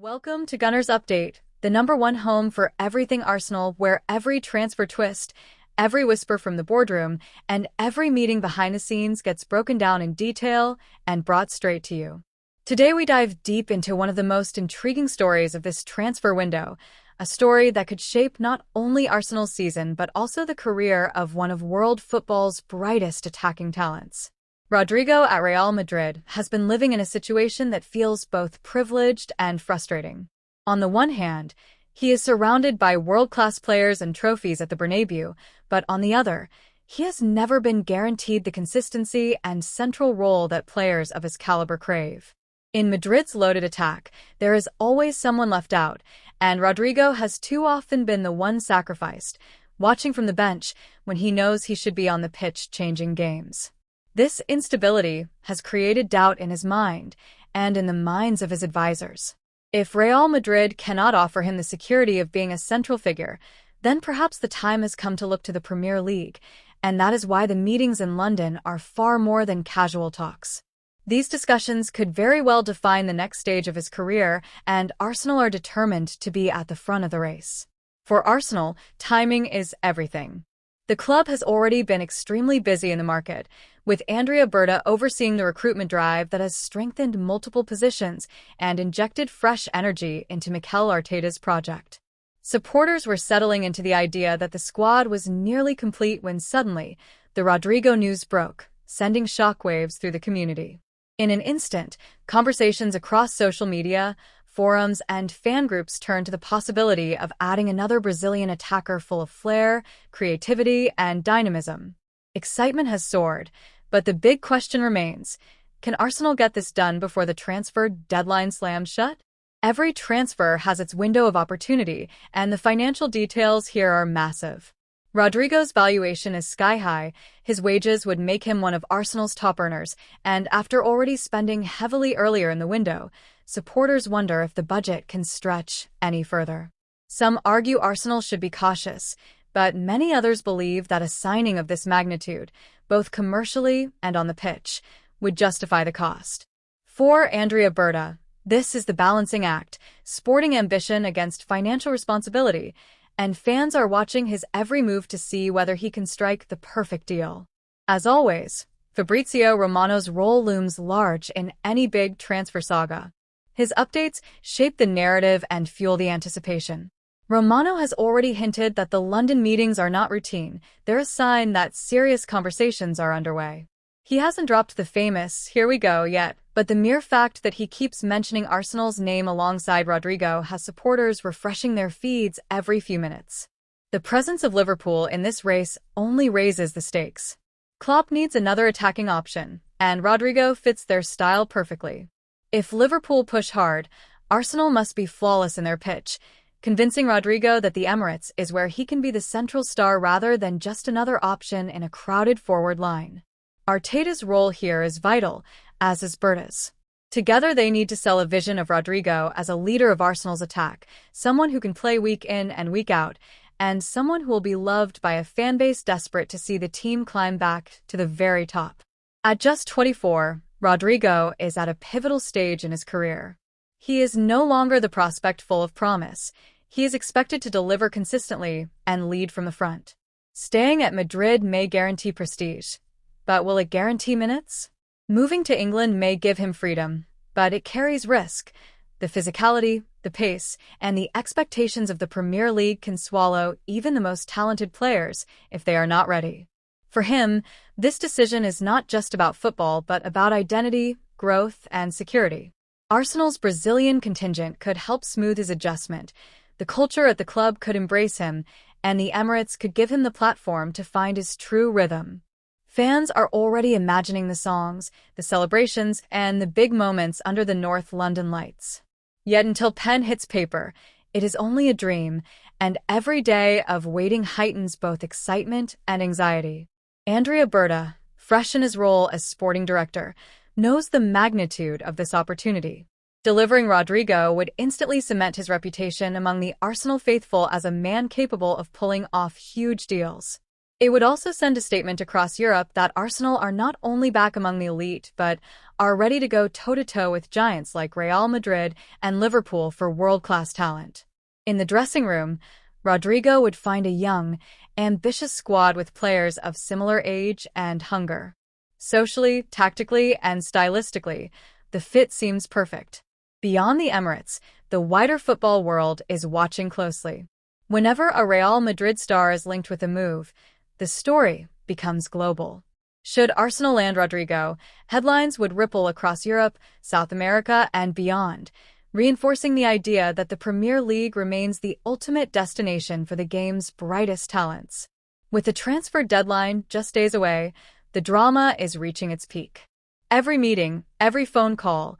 Welcome to Gunners Update, the #1 home for everything Arsenal, where every transfer twist, every whisper from the boardroom, and every meeting behind the scenes gets broken down in detail and brought straight to you. Today we dive deep into one of the most intriguing stories of this transfer window, a story that could shape not only Arsenal's season but also the career of one of world football's brightest attacking talents. Rodrygo at Real Madrid has been living in a situation that feels both privileged and frustrating. On the one hand, he is surrounded by world-class players and trophies at the Bernabeu, but on the other, he has never been guaranteed the consistency and central role that players of his caliber crave. In Madrid's loaded attack, there is always someone left out, and Rodrigo has too often been the one sacrificed, watching from the bench when he knows he should be on the pitch changing games. This instability has created doubt in his mind and in the minds of his advisors. If Real Madrid cannot offer him the security of being a central figure, then perhaps the time has come to look to the Premier League, and that is why the meetings in London are far more than casual talks. These discussions could very well define the next stage of his career, and Arsenal are determined to be at the front of the race. For Arsenal, timing is everything. The club has already been extremely busy in the market, with Andrea Berta overseeing the recruitment drive that has strengthened multiple positions and injected fresh energy into Mikel Arteta's project. Supporters were settling into the idea that the squad was nearly complete when suddenly the Rodrygo news broke, sending shockwaves through the community. In an instant, conversations across social media, forums, and fan groups turned to the possibility of adding another Brazilian attacker full of flair, creativity, and dynamism. Excitement has soared, but the big question remains: can Arsenal get this done before the transfer deadline slams shut? Every transfer has its window of opportunity, and the financial details here are massive. Rodrygo's valuation is sky-high, his wages would make him one of Arsenal's top earners, and after already spending heavily earlier in the window, supporters wonder if the budget can stretch any further. Some argue Arsenal should be cautious, but many others believe that a signing of this magnitude, both commercially and on the pitch, would justify the cost. For Andrea Berta, this is the balancing act, sporting ambition against financial responsibility, and fans are watching his every move to see whether he can strike the perfect deal. As always, Fabrizio Romano's role looms large in any big transfer saga. His updates shape the narrative and fuel the anticipation. Romano has already hinted that the London meetings are not routine. They're a sign that serious conversations are underway. He hasn't dropped the famous "here we go" yet, but the mere fact that he keeps mentioning Arsenal's name alongside Rodrygo has supporters refreshing their feeds every few minutes. The presence of Liverpool in this race only raises the stakes. Klopp needs another attacking option, and Rodrygo fits their style perfectly. If Liverpool push hard, Arsenal must be flawless in their pitch, convincing Rodrigo that the Emirates is where he can be the central star rather than just another option in a crowded forward line. Arteta's role here is vital, as is Berta's. Together they need to sell a vision of Rodrygo as a leader of Arsenal's attack, someone who can play week in and week out, and someone who will be loved by a fanbase desperate to see the team climb back to the very top. At just 24, Rodrygo is at a pivotal stage in his career. He is no longer the prospect full of promise. He is expected to deliver consistently and lead from the front. Staying at Madrid may guarantee prestige, but will it guarantee minutes? Moving to England may give him freedom, but it carries risk. The physicality, the pace, and the expectations of the Premier League can swallow even the most talented players if they are not ready. For him, this decision is not just about football but about identity, growth, and security. Arsenal's Brazilian contingent could help smooth his adjustment, the culture at the club could embrace him, and the Emirates could give him the platform to find his true rhythm. Fans are already imagining the songs, the celebrations, and the big moments under the North London lights. Yet until pen hits paper, it is only a dream, and every day of waiting heightens both excitement and anxiety. Andrea Berta, fresh in his role as sporting director, knows the magnitude of this opportunity. Delivering Rodrygo would instantly cement his reputation among the Arsenal faithful as a man capable of pulling off huge deals. It would also send a statement across Europe that Arsenal are not only back among the elite, but are ready to go toe-to-toe with giants like Real Madrid and Liverpool for world-class talent. In the dressing room, Rodrigo would find a young, ambitious squad with players of similar age and hunger. Socially, tactically, and stylistically, the fit seems perfect. Beyond the Emirates, the wider football world is watching closely. Whenever a Real Madrid star is linked with a move, the story becomes global. Should Arsenal land Rodrygo, headlines would ripple across Europe, South America, and beyond, reinforcing the idea that the Premier League remains the ultimate destination for the game's brightest talents. With the transfer deadline just days away, the drama is reaching its peak. Every meeting, every phone call,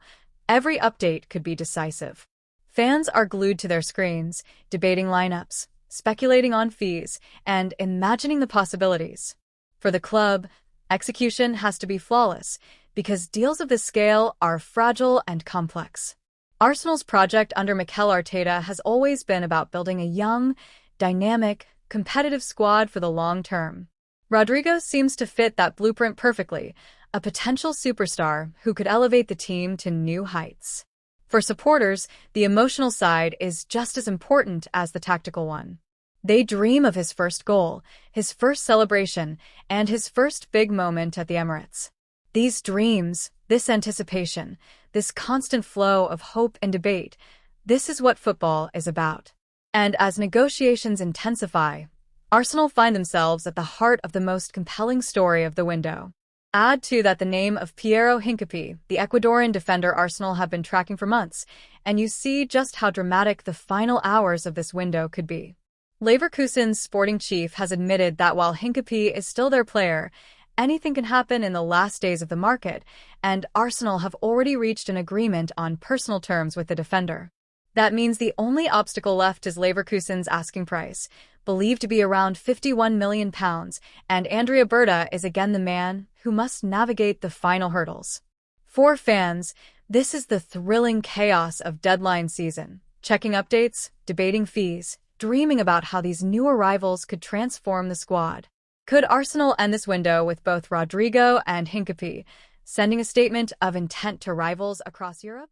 every update could be decisive. Fans are glued to their screens, debating lineups, speculating on fees, and imagining the possibilities. For the club, execution has to be flawless, because deals of this scale are fragile and complex. Arsenal's project under Mikel Arteta has always been about building a young, dynamic, competitive squad for the long term. Rodrigo seems to fit that blueprint perfectly, a potential superstar who could elevate the team to new heights. For supporters, the emotional side is just as important as the tactical one. They dream of his first goal, his first celebration, and his first big moment at the Emirates. These dreams, this anticipation, this constant flow of hope and debate, this is what football is about. And as negotiations intensify, Arsenal find themselves at the heart of the most compelling story of the window. Add to that the name of Piero Hincapié, the Ecuadorian defender Arsenal have been tracking for months, and you see just how dramatic the final hours of this window could be. Leverkusen's sporting chief has admitted that while Hincapié is still their player, anything can happen in the last days of the market, and Arsenal have already reached an agreement on personal terms with the defender. That means the only obstacle left is Leverkusen's asking price, believed to be around £51 million, and Andrea Berta is again the man who must navigate the final hurdles. For fans, this is the thrilling chaos of deadline season, checking updates, debating fees, dreaming about how these new arrivals could transform the squad. Could Arsenal end this window with both Rodrigo and Hincapié, sending a statement of intent to rivals across Europe?